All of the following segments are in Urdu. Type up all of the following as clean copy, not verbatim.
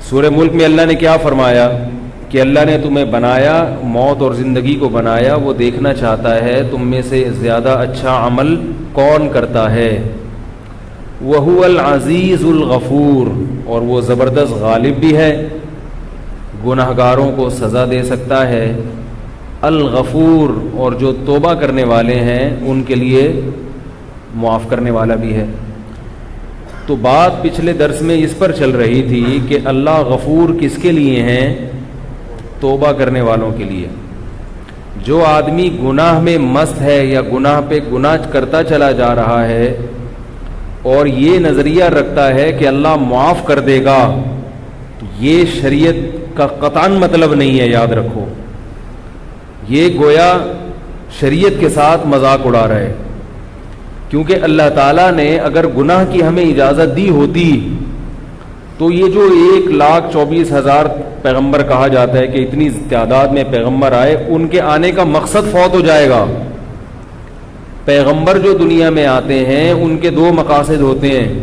سورہ ملک میں اللہ نے کیا فرمایا کہ اللہ نے تمہیں بنایا، موت اور زندگی کو بنایا، وہ دیکھنا چاہتا ہے تم میں سے زیادہ اچھا عمل کون کرتا ہے۔ وَهُوَ الْعَزِيزُ الْغَفُورُ، اور وہ زبردست غالب بھی ہے، گناہگاروں کو سزا دے سکتا ہے۔ الغفور، اور جو توبہ کرنے والے ہیں ان کے لیے معاف کرنے والا بھی ہے۔ تو بات پچھلے درس میں اس پر چل رہی تھی کہ اللہ غفور کس کے لیے ہیں؟ توبہ کرنے والوں کے لیے۔ جو آدمی گناہ میں مست ہے یا گناہ پہ گناہ کرتا چلا جا رہا ہے اور یہ نظریہ رکھتا ہے کہ اللہ معاف کر دے گا، تو یہ شریعت کا قطعاً مطلب نہیں ہے، یاد رکھو۔ یہ گویا شریعت کے ساتھ مذاق اڑا رہا ہے، کیونکہ اللہ تعالیٰ نے اگر گناہ کی ہمیں اجازت دی ہوتی تو یہ جو 1,24,000 پیغمبر کہا جاتا ہے کہ اتنی تعداد میں پیغمبر آئے، ان کے آنے کا مقصد فوت ہو جائے گا۔ پیغمبر جو دنیا میں آتے ہیں ان کے دو مقاصد ہوتے ہیں،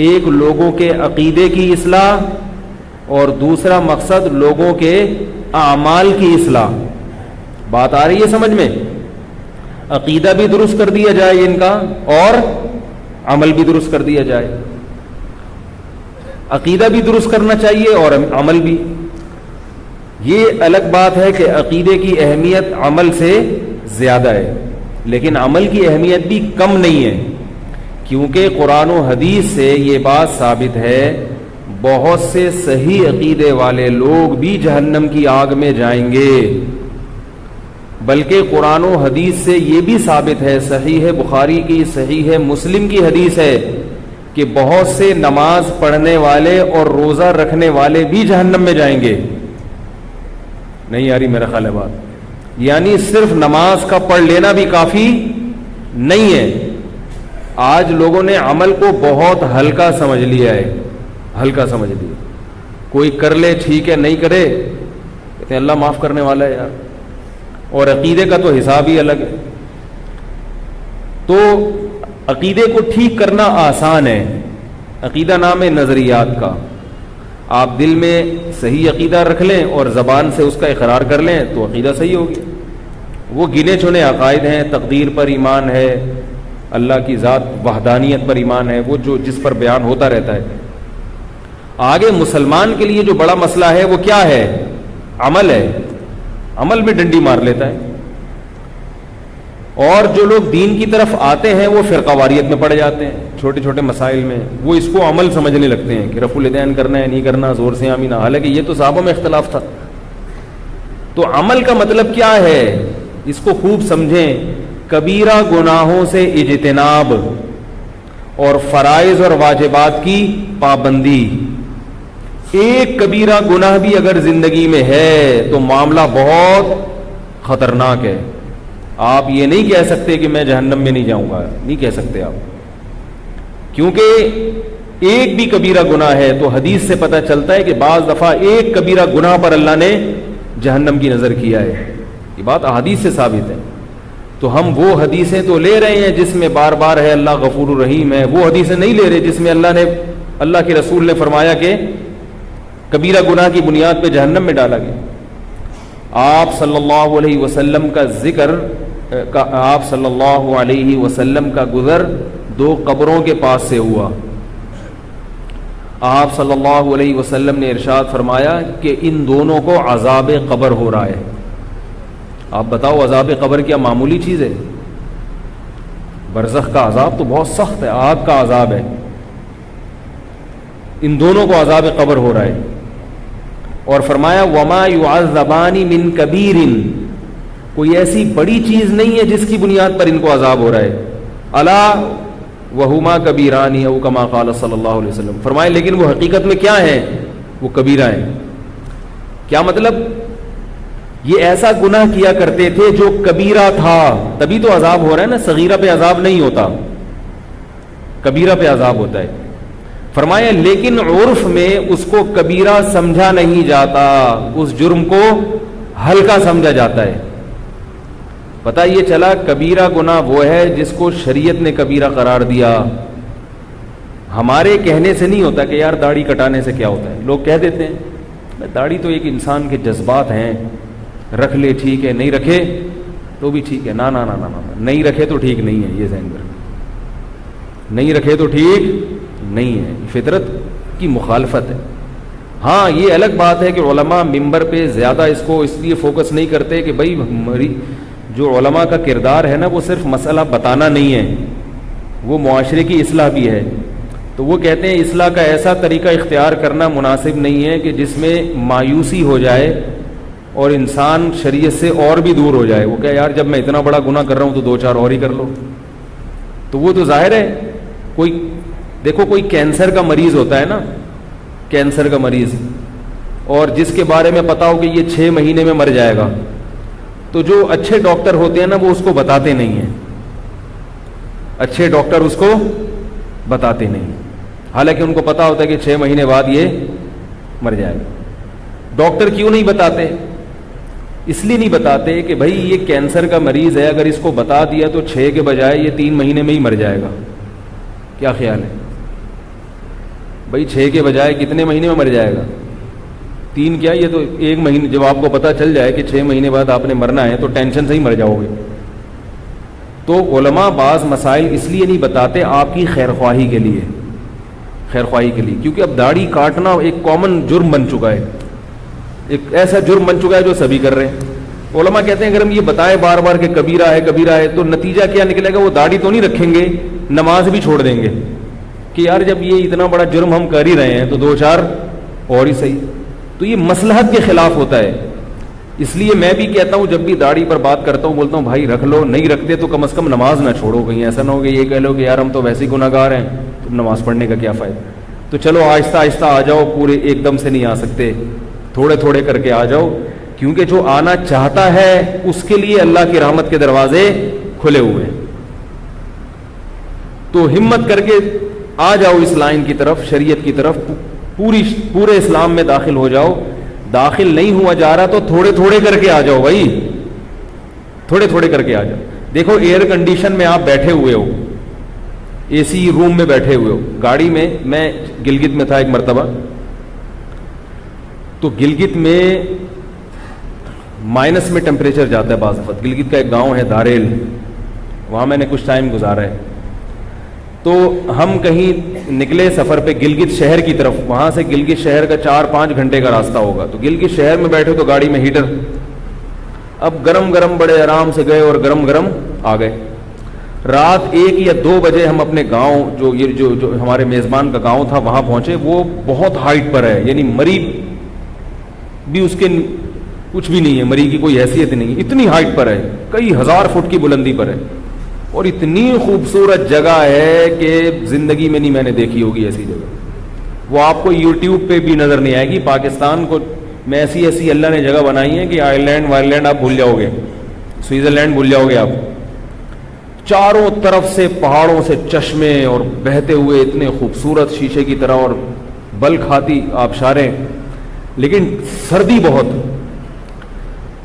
ایک لوگوں کے عقیدے کی اصلاح اور دوسرا مقصد لوگوں کے اعمال کی اصلاح۔ بات آ رہی ہے سمجھ میں؟ عقیدہ بھی درست کر دیا جائے ان کا اور عمل بھی درست کر دیا جائے۔ عقیدہ بھی درست کرنا چاہیے اور عمل بھی۔ یہ الگ بات ہے کہ عقیدے کی اہمیت عمل سے زیادہ ہے، لیکن عمل کی اہمیت بھی کم نہیں ہے، کیونکہ قرآن و حدیث سے یہ بات ثابت ہے بہت سے صحیح عقیدے والے لوگ بھی جہنم کی آگ میں جائیں گے۔ بلکہ قرآن و حدیث سے یہ بھی ثابت ہے، صحیح بخاری کی، صحیح مسلم کی حدیث ہے کہ بہت سے نماز پڑھنے والے اور روزہ رکھنے والے بھی جہنم میں جائیں گے۔ نہیں آ رہی میرا خیال ہے بات؟ یعنی صرف نماز کا پڑھ لینا بھی کافی نہیں ہے۔ آج لوگوں نے عمل کو بہت ہلکا سمجھ لیا ہے، ہلکا سمجھ لیا۔ کوئی کر لے ٹھیک ہے، نہیں کرے کہتے ہیں اللہ معاف کرنے والا ہے یار، اور عقیدے کا تو حساب ہی الگ ہے۔ تو عقیدے کو ٹھیک کرنا آسان ہے، عقیدہ نام ہے نظریات کا۔ آپ دل میں صحیح عقیدہ رکھ لیں اور زبان سے اس کا اقرار کر لیں تو عقیدہ صحیح ہوگی۔ وہ گنے چنے عقائد ہیں، تقدیر پر ایمان ہے، اللہ کی ذات وحدانیت پر ایمان ہے، وہ جو جس پر بیان ہوتا رہتا ہے۔ آگے مسلمان کے لیے جو بڑا مسئلہ ہے وہ کیا ہے؟ عمل ہے۔ عمل میں ڈنڈی مار لیتا ہے، اور جو لوگ دین کی طرف آتے ہیں وہ فرقہ واریت میں پڑ جاتے ہیں، چھوٹے چھوٹے مسائل میں وہ اس کو عمل سمجھنے لگتے ہیں کہ رفع الیدین کرنا ہے نہیں کرنا، زور سے آمین، حالانکہ یہ تو صحابہ میں اختلاف تھا۔ تو عمل کا مطلب کیا ہے؟ اس کو خوب سمجھیں۔ کبیرہ گناہوں سے اجتناب اور فرائض اور واجبات کی پابندی۔ ایک کبیرہ گناہ بھی اگر زندگی میں ہے تو معاملہ بہت خطرناک ہے۔ آپ یہ نہیں کہہ سکتے کہ میں جہنم میں نہیں جاؤں گا، نہیں کہہ سکتے آپ، کیونکہ ایک بھی کبیرہ گناہ ہے تو حدیث سے پتہ چلتا ہے کہ بعض دفعہ ایک کبیرہ گناہ پر اللہ نے جہنم کی نظر کیا ہے۔ یہ بات احادیث سے ثابت ہے۔ تو ہم وہ حدیثیں تو لے رہے ہیں جس میں بار بار ہے اللہ غفور الرحیم ہے، وہ حدیثیں نہیں لے رہے جس میں اللہ کے رسول نے فرمایا کہ کبیرہ گناہ کی بنیاد پہ جہنم میں ڈالا گیا۔ آپ صلی اللہ علیہ وسلم کا ذکر آپ صلی اللہ علیہ وسلم کا گزر دو قبروں کے پاس سے ہوا۔ آپ صلی اللہ علیہ وسلم نے ارشاد فرمایا کہ ان دونوں کو عذاب قبر ہو رہا ہے۔ آپ بتاؤ عذاب قبر کیا معمولی چیز ہے؟ برزخ کا عذاب تو بہت سخت ہے، آگ کا عذاب ہے۔ ان دونوں کو عذاب قبر ہو رہا ہے، اور فرمایا وما يعذبان من کبیر، کوئی ایسی بڑی چیز نہیں ہے جس کی بنیاد پر ان کو عذاب ہو رہا ہے۔ الا وہما کبیران او کما قال صلی اللہ علیہ وسلم، فرمائے لیکن وہ حقیقت میں کیا ہیں؟ وہ کبیرہ ہیں۔ کیا مطلب؟ یہ ایسا گناہ کیا کرتے تھے جو کبیرہ تھا، تبھی تو عذاب ہو رہا ہے نا، صغیرہ پہ عذاب نہیں ہوتا، کبیرہ پہ عذاب ہوتا ہے۔ فرمایا لیکن عرف میں اس کو کبیرہ سمجھا نہیں جاتا، اس جرم کو ہلکا سمجھا جاتا ہے۔ پتہ یہ چلا کبیرہ گناہ وہ ہے جس کو شریعت نے کبیرہ قرار دیا۔ ہمارے کہنے سے نہیں ہوتا کہ یار داڑھی کٹانے سے کیا ہوتا ہے. لوگ کہہ دیتے ہیں داڑھی تو ایک انسان کے جذبات ہیں, رکھ لے ٹھیک ہے, نہیں رکھے تو بھی ٹھیک ہے. نا نا نا نا نا, نہیں رکھے تو ٹھیک نہیں ہے, یہ ذہن میں رکھیں, نہیں رکھے تو ٹھیک نہیں ہے, فطرت کی مخالفت ہے. ہاں یہ الگ بات ہے کہ علماء ممبر پہ زیادہ اس کو اس لیے فوکس نہیں کرتے کہ بھائی جو علماء کا کردار ہے نا وہ صرف مسئلہ بتانا نہیں ہے, وہ معاشرے کی اصلاح بھی ہے. تو وہ کہتے ہیں اصلاح کا ایسا طریقہ اختیار کرنا مناسب نہیں ہے کہ جس میں مایوسی ہو جائے اور انسان شریعت سے اور بھی دور ہو جائے. وہ کہ یار جب میں اتنا بڑا گناہ کر رہا ہوں تو 2-4 اور ہی کر لو. تو وہ تو ظاہر ہے, کوئی دیکھو کوئی کینسر کا مریض ہوتا ہے نا, کینسر کا مریض, اور جس کے بارے میں پتا ہو کہ یہ 6 مہینے میں مر جائے گا, تو جو اچھے ڈاکٹر ہوتے ہیں نا وہ اس کو بتاتے نہیں ہیں, اچھے ڈاکٹر اس کو بتاتے نہیں ہیں, حالانکہ ان کو پتا ہوتا ہے کہ 6 مہینے بعد یہ مر جائے گا. ڈاکٹر کیوں نہیں بتاتے؟ اس لیے نہیں بتاتے کہ بھائی یہ کینسر کا مریض ہے, اگر اس کو بتا دیا تو 6 کے بجائے یہ 3 مہینے میں ہی مر جائے گا. کیا خیال ہے بھائی, 6 کے بجائے کتنے مہینے میں مر جائے گا؟ 3 کیا, یہ تو 1 مہینے. جب آپ کو پتا چل جائے کہ 6 مہینے بعد آپ نے مرنا ہے تو ٹینشن سے ہی مر جاؤ گے. تو علماء بعض مسائل اس لیے نہیں بتاتے آپ کی خیر خواہی کے لیے, خیر خواہی کے لیے, کیونکہ اب داڑھی کاٹنا ایک کامن جرم بن چکا ہے, ایک ایسا جرم بن چکا ہے جو سبھی کر رہے ہیں. علماء کہتے ہیں اگر ہم یہ بتائیں بار بار کہ کبیرہ ہے کبیرہ ہے, تو نتیجہ کیا نکلے گا؟ وہ داڑھی تو نہیں رکھیں گے, نماز بھی چھوڑ دیں گے کہ یار جب یہ اتنا بڑا جرم ہم کر ہی رہے ہیں تو 2-4 اور ہی صحیح. تو یہ مصلحت کے خلاف ہوتا ہے. اس لیے میں بھی کہتا ہوں, جب بھی داڑھی پر بات کرتا ہوں بولتا ہوں بھائی رکھ لو, نہیں رکھتے تو کم از کم نماز نہ چھوڑو. کہیں ایسا نہ ہو کہ یہ کہہ لو کہ یار ہم تو ویسے ہی گناہ گار ہیں, تو نماز پڑھنے کا کیا فائدہ. تو چلو آہستہ آہستہ آ جاؤ, پورے ایک دم سے نہیں آ سکتے, تھوڑے تھوڑے کر کے آ جاؤ, کیونکہ جو آنا چاہتا ہے اس کے لیے اللہ کی رحمت کے دروازے کھلے ہوئے ہیں. تو ہمت کر کے آ جاؤ اس لائن کی طرف, شریعت کی طرف, پورے اسلام میں داخل ہو جاؤ. داخل نہیں ہوا جا رہا تو تھوڑے تھوڑے کر کے آ جاؤ بھائی, تھوڑے تھوڑے کر کے آ جاؤ. دیکھو ایئر کنڈیشن میں آپ بیٹھے ہوئے ہو, اے سی روم میں بیٹھے ہوئے ہو, گاڑی میں گلگت میں تھا ایک مرتبہ, تو گلگت میں مائنس میں ٹیمپریچر جاتا ہے بعض وقت. گلگت کا ایک گاؤں ہے داریل, وہاں میں نے کچھ ٹائم گزارا ہے. تو ہم کہیں نکلے سفر پہ گلگت شہر کی طرف, وہاں سے گلگت شہر کا 4-5 گھنٹے کا راستہ ہوگا. تو گلگت شہر میں بیٹھے تو گاڑی میں ہیٹر, اب گرم گرم بڑے آرام سے گئے اور گرم گرم آ گئے. رات 1 یا 2 بجے ہم اپنے گاؤں, جو ہمارے میزبان کا گاؤں تھا, وہاں پہنچے. وہ بہت ہائٹ پر ہے, یعنی مری بھی اس کے کچھ بھی نہیں ہے, مری کی کوئی حیثیت نہیں, اتنی ہائٹ پر ہے, کئی ہزار فٹ کی بلندی پر ہے, اور اتنی خوبصورت جگہ ہے کہ زندگی میں نہیں میں نے دیکھی ہوگی ایسی جگہ. وہ آپ کو یوٹیوب پہ بھی نظر نہیں آئے گی. پاکستان کو میں ایسی اللہ نے جگہ بنائی ہے کہ آئرلینڈ وائرلینڈ آپ بھول جاؤ گے, سوئٹزرلینڈ بھول جاؤ گے آپ. چاروں طرف سے پہاڑوں سے چشمے اور بہتے ہوئے اتنے خوبصورت شیشے کی طرح, اور بل کھاتی آبشاریں, لیکن سردی بہت.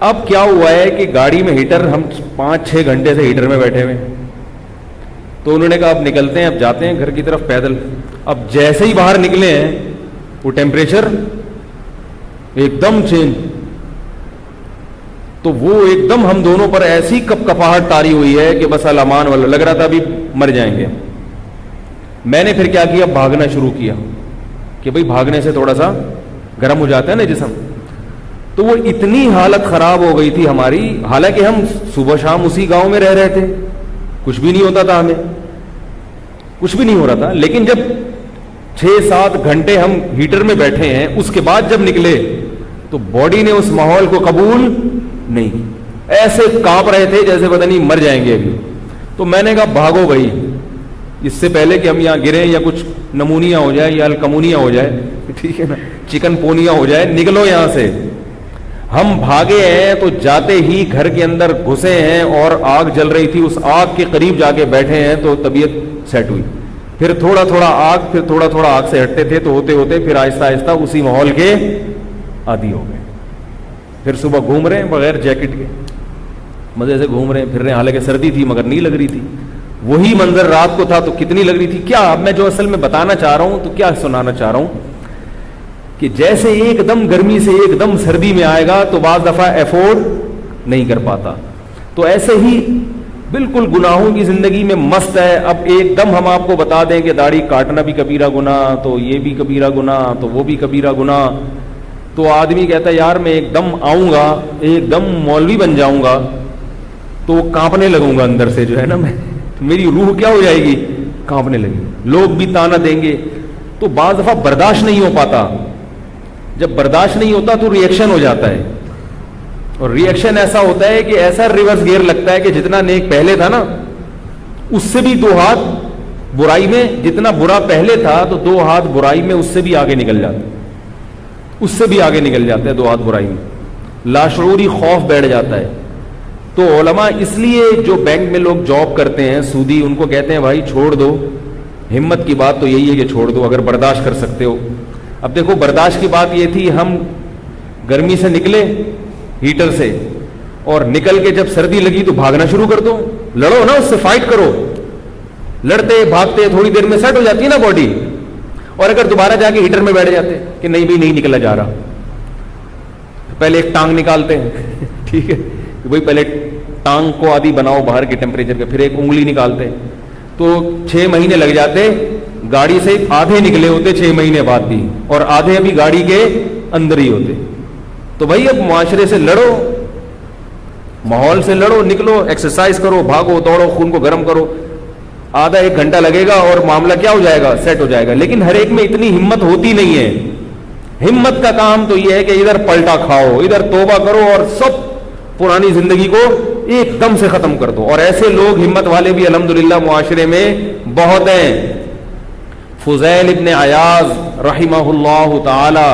اب کیا ہوا ہے کہ گاڑی میں ہیٹر, ہم 5-6 گھنٹے سے ہیٹر میں بیٹھے ہوئے. تو انہوں نے کہا اب نکلتے ہیں, اب جاتے ہیں گھر کی طرف پیدل. اب جیسے ہی باہر نکلے ہیں وہ ٹیمپریچر ایک دم چینج. تو وہ ایک دم ہم دونوں پر ایسی کپاہٹ تاری ہوئی ہے کہ بس الامان والا لگ رہا تھا ابھی مر جائیں گے. میں نے پھر کیا کیا, بھاگنا شروع کیا کہ بھئی بھاگنے سے تھوڑا سا گرم ہو جاتا ہے نا جسم. تو وہ اتنی حالت خراب ہو گئی تھی ہماری, حالانکہ ہم صبح شام اسی گاؤں میں رہ رہے تھے, کچھ بھی نہیں ہوتا تھا, ہمیں کچھ بھی نہیں ہو رہا تھا. لیکن جب 6-7 گھنٹے ہم ہیٹر میں بیٹھے ہیں, اس کے بعد جب نکلے تو باڈی نے اس ماحول کو قبول نہیں, ایسے کانپ رہے تھے جیسے پتہ نہیں مر جائیں گے ابھی. تو میں نے کہا بھاگو بھائی, اس سے پہلے کہ ہم یہاں گریں یا کچھ نمونیا ہو جائے یا الکمونیا ہو جائے, ٹھیک ہے نا, چکن پونیا ہو جائے, نکلو یہاں سے. ہم بھاگے ہیں تو جاتے ہی گھر کے اندر گھسے ہیں اور آگ جل رہی تھی, اس آگ کے قریب جا کے بیٹھے ہیں تو طبیعت سیٹ ہوئی. پھر تھوڑا تھوڑا آگ سے ہٹتے تھے, تو ہوتے ہوتے پھر آہستہ آہستہ اسی ماحول کے عادی ہو گئے. پھر صبح گھوم رہے ہیں بغیر جیکٹ کے, مزے سے گھوم رہے ہیں, پھر رہے ہیں, حالانکہ سردی تھی مگر نہیں لگ رہی تھی. وہی منظر رات کو تھا تو کتنی لگ رہی تھی. کیا اب میں جو اصل میں بتانا چاہ رہا ہوں تو کیا سنانا چاہ رہا ہوں کہ جیسے ایک دم گرمی سے ایک دم سردی میں آئے گا تو بعض دفعہ افورڈ نہیں کر پاتا, تو ایسے ہی بالکل گناہوں کی زندگی میں مست ہے. اب ایک دم ہم آپ کو بتا دیں کہ داڑھی کاٹنا بھی کبیرہ گناہ, تو یہ بھی کبیرہ گناہ, تو وہ بھی کبیرہ گناہ, تو آدمی کہتا ہے یار میں ایک دم آؤں گا, ایک دم مولوی بن جاؤں گا تو کانپنے لگوں گا اندر سے, جو ہے نا میں, میری روح کیا ہو جائے گی, کانپنے لگی, لوگ بھی تانا دیں گے. تو بعض دفعہ برداشت نہیں ہو پاتا, جب برداشت نہیں ہوتا تو ریئیکشن ہو جاتا ہے, اور ریئیکشن ایسا ہوتا ہے کہ ایسا ریورس گیئر لگتا ہے کہ جتنا نیک پہلے تھا نا اس سے بھی 2 ہاتھ برائی میں, جتنا برا پہلے تھا تو 2 ہاتھ برائی میں اس سے بھی آگے نکل جاتے, اس سے بھی آگے نکل جاتے ہیں 2 ہاتھ برائی میں, لاشعوری خوف بیٹھ جاتا ہے. تو علماء اس لیے جو بینک میں لوگ جاب کرتے ہیں سودی, ان کو کہتے ہیں بھائی چھوڑ دو, ہمت کی بات تو یہی ہے کہ چھوڑ دو اگر برداشت کر سکتے ہو. اب دیکھو برداشت کی بات یہ تھی, ہم گرمی سے نکلے ہیٹر سے, اور نکل کے جب سردی لگی تو بھاگنا شروع کر دو, لڑو نا اس سے, فائٹ کرو, لڑتے بھاگتے تھوڑی دیر میں سیٹ ہو جاتی ہے نا باڈی. اور اگر دوبارہ جا کے ہیٹر میں بیٹھ جاتے کہ نہیں بھی نہیں نکلا جا رہا, پہلے ایک ٹانگ نکالتے ہیں ٹھیک ہے کہ بھائی پہلے ٹانگ کو آدھی بناؤ باہر کے ٹیمپریچر کے, پھر ایک انگلی نکالتے ہیں, تو 6 مہینے لگ جاتے, گاڑی سے آدھے نکلے ہوتے 6 مہینے بعد بھی, اور آدھے ابھی گاڑی کے اندر ہی ہوتے. تو بھائی اب معاشرے سے لڑو, ماحول سے لڑو, نکلو, ایکسرسائز کرو, بھاگو دوڑو, خون کو گرم کرو, آدھا 1 گھنٹہ لگے گا اور معاملہ کیا ہو جائے گا, سیٹ ہو جائے گا. لیکن ہر ایک میں اتنی ہمت ہوتی نہیں ہے. ہمت کا کام تو یہ ہے کہ ادھر پلٹا کھاؤ, ادھر توبہ کرو اور سب پرانی زندگی کو ایک دم سے ختم کر دو. اور ایسے لوگ ہمت والے بھی الحمدللہ معاشرے میں بہت ہیں. فضیل ابن عیاض رحمہ اللہ تعالی,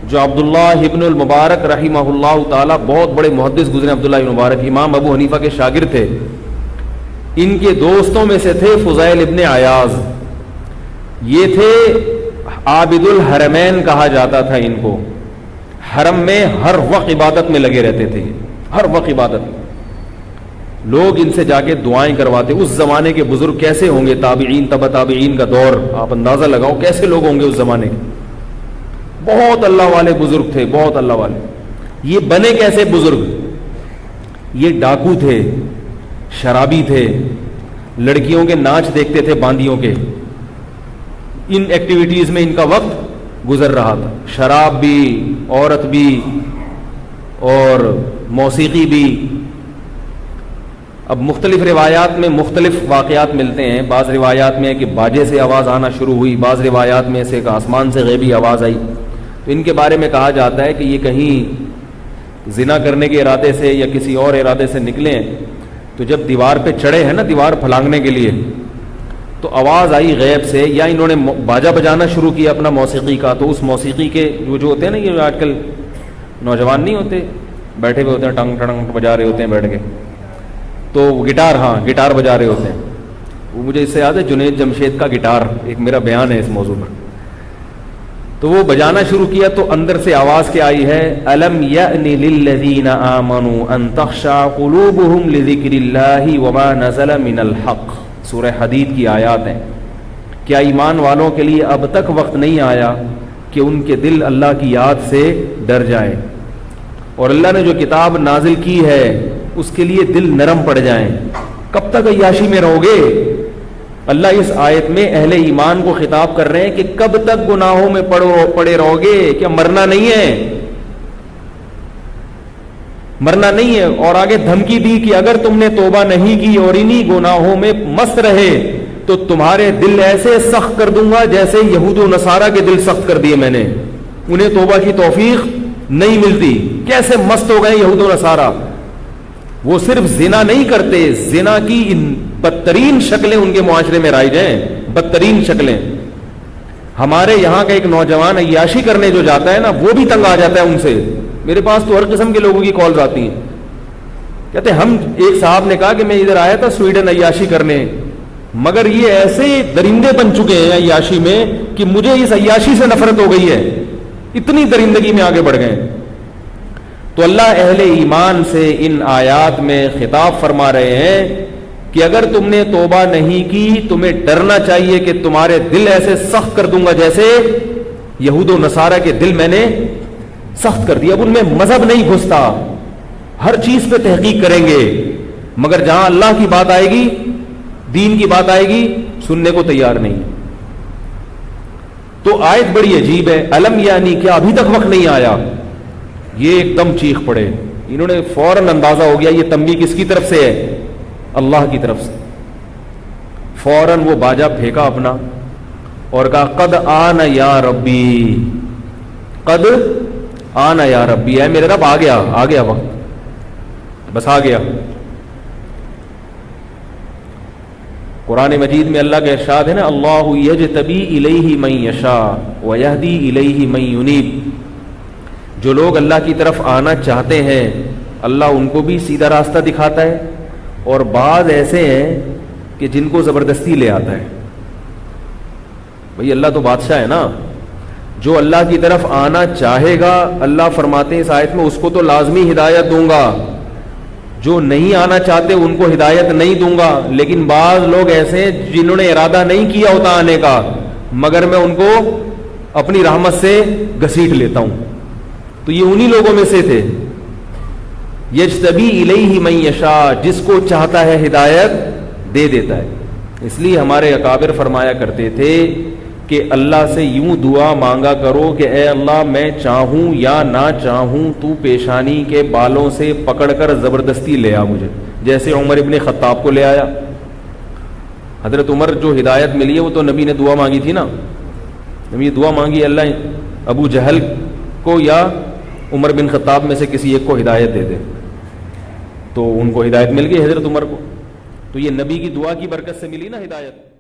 جو عبداللہ ابن المبارک رحمہ اللہ تعالی, بہت بڑے محدث گزرے عبداللہ ابن مبارک, امام ابو حنیفہ کے شاگرد تھے. ان کے دوستوں میں سے تھے فضیل ابن عیاض. یہ تھے عابد الحرمین کہا جاتا تھا ان کو, حرم میں ہر وقت عبادت میں لگے رہتے تھے, ہر وقت عبادت. لوگ ان سے جا کے دعائیں کرواتے. اس زمانے کے بزرگ کیسے ہوں گے, تابعین تبع تابعین کا دور, آپ اندازہ لگاؤ کیسے لوگ ہوں گے اس زمانے کے. بہت اللہ والے بزرگ تھے, بہت اللہ والے. یہ بنے کیسے بزرگ, یہ ڈاکو تھے, شرابی تھے, لڑکیوں کے ناچ دیکھتے تھے باندیوں کے, ان ایکٹیویٹیز میں ان کا وقت گزر رہا تھا. شراب بھی, عورت بھی, اور موسیقی بھی. اب مختلف روایات میں مختلف واقعات ملتے ہیں. بعض روایات میں ہے کہ باجے سے آواز آنا شروع ہوئی, بعض روایات میں سے کہ آسمان سے غیبی آواز آئی. تو ان کے بارے میں کہا جاتا ہے کہ یہ کہیں زنا کرنے کے ارادے سے یا کسی اور ارادے سے نکلے ہیں, تو جب دیوار پہ چڑھے ہیں نا, دیوار پھلانگنے کے لیے, تو آواز آئی غیب سے, یا انہوں نے باجا بجانا شروع کیا اپنا موسیقی کا. تو اس موسیقی کے جو ہوتے ہیں نا, یہ آج کل نوجوان نہیں ہوتے, بیٹھے ہوئے ہوتے ہیں, ٹنگ ٹنگ بجا رہے ہوتے ہیں بیٹھ کے, تو گٹار, ہاں گٹار بجا رہے ہوتے ہیں. وہ مجھے اس سے یاد ہے جنید جمشید کا گٹار, ایک میرا بیان ہے اس موضوع پر. تو وہ بجانا شروع کیا تو اندر سے آواز کیا آئی ہے, الم یأن للذین آمنوا ان تخشع قلوبهم لذکر اللہ وما نزل من الحق. سورہ حدید کی آیات ہیں. کیا ایمان والوں کے لیے اب تک وقت نہیں آیا کہ ان کے دل اللہ کی یاد سے ڈر جائیں, اور اللہ نے جو کتاب نازل کی ہے اس کے لیے دل نرم پڑ جائیں. کب تک عیاشی میں رہو گے؟ اللہ اس آیت میں اہل ایمان کو خطاب کر رہے ہیں کہ کب تک گناہوں میں پڑے رہو گے, کیا مرنا نہیں ہے, مرنا نہیں ہے. اور آگے دھمکی دی کہ اگر تم نے توبہ نہیں کی اور انہی گناہوں میں مست رہے تو تمہارے دل ایسے سخت کر دوں گا جیسے یہود و نصارہ کے دل سخت کر دیے میں نے. انہیں توبہ کی توفیق نہیں ملتی. کیسے مست ہو گئے یہود و نصارہ. وہ صرف زنا نہیں کرتے, زنا کی ان بدترین شکلیں ان کے معاشرے میں رائج ہیں, بدترین شکلیں. ہمارے یہاں کا ایک نوجوان عیاشی کرنے جو جاتا ہے نا, وہ بھی تنگ آ جاتا ہے ان سے. میرے پاس تو ہر قسم کے لوگوں کی کالز آتی ہیں, کہتے ہم, ایک صاحب نے کہا کہ میں ادھر آیا تھا سویڈن عیاشی کرنے, مگر یہ ایسے درندے بن چکے ہیں عیاشی میں کہ مجھے اس عیاشی سے نفرت ہو گئی ہے, اتنی درندگی میں آگے بڑھ گئے. تو اللہ اہل ایمان سے ان آیات میں خطاب فرما رہے ہیں کہ اگر تم نے توبہ نہیں کی تمہیں ڈرنا چاہیے کہ تمہارے دل ایسے سخت کر دوں گا جیسے یہود و نصارہ کے دل میں نے سخت کر دیا. اب ان میں مذہب نہیں گھستا, ہر چیز پہ تحقیق کریں گے, مگر جہاں اللہ کی بات آئے گی, دین کی بات آئے گی, سننے کو تیار نہیں. تو آیت بڑی عجیب ہے, الم یعنی کیا ابھی تک وقت نہیں آیا, یہ ایک دم چیخ پڑے. انہوں نے فوراً اندازہ ہو گیا یہ تنبیہ کس کی طرف سے ہے, اللہ کی طرف سے. فوراً وہ باجا پھینکا اپنا اور کہا قد آنا یا ربی, قد آنا یا ربی, ہے میرے رب, آ گیا وقت, بس آ گیا. قرآن مجید میں اللہ کا ارشاد ہے نا, اللہ یجتبی الیہ من یشاء ویہدی الیہ من ینیب. جو لوگ اللہ کی طرف آنا چاہتے ہیں اللہ ان کو بھی سیدھا راستہ دکھاتا ہے, اور بعض ایسے ہیں کہ جن کو زبردستی لے آتا ہے. بھئی اللہ تو بادشاہ ہے نا, جو اللہ کی طرف آنا چاہے گا اللہ فرماتے ہیں اس آیت میں اس کو تو لازمی ہدایت دوں گا, جو نہیں آنا چاہتے ان کو ہدایت نہیں دوں گا. لیکن بعض لوگ ایسے ہیں جنہوں نے ارادہ نہیں کیا ہوتا آنے کا, مگر میں ان کو اپنی رحمت سے گھسیٹ لیتا ہوں. تو یہ انہی لوگوں میں سے تھے. یجتبی الیہ من یشاء, جس کو چاہتا ہے ہدایت دے دیتا ہے. اس لیے ہمارے اکابر فرمایا کرتے تھے کہ اللہ سے یوں دعا مانگا کرو کہ اے اللہ میں چاہوں یا نہ چاہوں تو پیشانی کے بالوں سے پکڑ کر زبردستی لے آ مجھے, جیسے عمر ابن خطاب کو لے آیا. حضرت عمر جو ہدایت ملی ہے وہ تو نبی نے دعا مانگی تھی نا, نبی دعا مانگی اللہ ابو جہل کو یا عمر بن خطاب میں سے کسی ایک کو ہدایت دے دے, تو ان کو ہدایت مل گئی حضرت عمر کو. تو یہ نبی کی دعا کی برکت سے ملی نا ہدایت.